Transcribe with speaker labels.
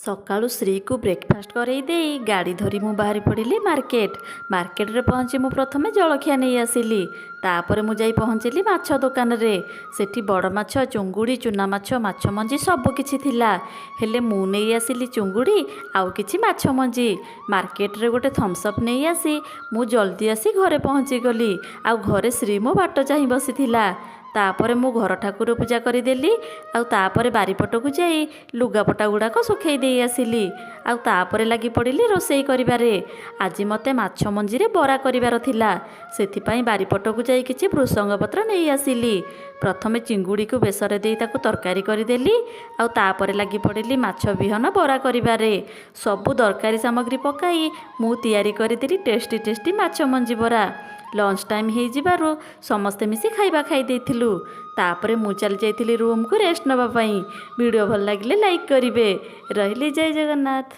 Speaker 1: ସକାଳୁ ଶ୍ରୀକୁ ବ୍ରେକଫାଷ୍ଟ କରେଇ ଦେଇ ଗାଡ଼ି ଧରି ମୁଁ ବାହାରି ପଡ଼ିଲି ମାର୍କେଟରେ ପହଞ୍ଚି ମୁଁ ପ୍ରଥମେ ଜଳଖିଆ ନେଇ ଆସିଲି। ତାପରେ ମୁଁ ଯାଇ ପହଞ୍ଚିଲି ମାଛ ଦୋକାନରେ। ସେଠି ବଡ଼ ମାଛ, ଚୁଙ୍ଗୁଡ଼ି, ଚୁନା ମାଛ, ମାଛ ମଞ୍ଜି ସବୁ କିଛି ଥିଲା। ହେଲେ ମୁଁ ନେଇ ଆସିଲି ଚୁଙ୍ଗୁଡ଼ି ଆଉ କିଛି ମାଛ ମଞ୍ଜି। ମାର୍କେଟରେ ଗୋଟେ ଥମ୍ସଅପ୍ ନେଇ ଆସି ମୁଁ ଜଲ୍ଦି ଆସି ଘରେ ପହଞ୍ଚିଗଲି। ଆଉ ଘରେ ଶ୍ରୀ ମୋ ବାଟ ଚାହିଁ ବସିଥିଲା। ତାପରେ ମୁଁ ଘର ଠାକୁର ପୂଜା କରିଦେଲି। ଆଉ ତାପରେ ବାରିପଟକୁ ଯାଇ ଲୁଗାପଟା ଗୁଡ଼ାକ ଶୁଖେଇ ଦେଇ ଆସିଲି। ଆଉ ତାପରେ ଲାଗି ପଡ଼ିଲି ରୋଷେଇ କରିବାରେ। ଆଜି ମୋତେ ମାଛ ମଞ୍ଜିରେ ବରା କରିବାର ଥିଲା। ସେଥିପାଇଁ ବାରିପଟକୁ ଯାଇ କିଛି ଭୃଷଙ୍ଗ ପତ୍ର ନେଇ ଆସିଲି। ପ୍ରଥମେ ଚିଙ୍ଗୁଡ଼ିକୁ ବେସର ଦେଇ ତାକୁ ତରକାରୀ କରିଦେଲି। ଆଉ ତାପରେ ଲାଗି ପଡ଼ିଲି ମାଛ ବିହନ ବରା କରିବାରେ। ସବୁ ଦରକାରୀ ସାମଗ୍ରୀ ପକାଇ ମୁଁ ତିଆରି କରିଦେଲି ଟେଷ୍ଟି ମାଛ ମଞ୍ଜି ବରା। ଲଞ୍ଚ ଟାଇମ୍ ହେଇଯିବାରୁ ସମସ୍ତେ ମିଶି ଖାଇବା ଖାଇ ଦେଇଥିଲୁ। ତାପରେ ମୁଁ ଚାଲି ଯାଇଥିଲି ରୁମ୍କୁ ରେଷ୍ଟ ନେବା ପାଇଁ। ଭିଡ଼ିଓ ଭଲ ଲାଗିଲେ ଲାଇକ୍ କରିବେ। ରହିଲି, ଜୟ ଜଗନ୍ନାଥ।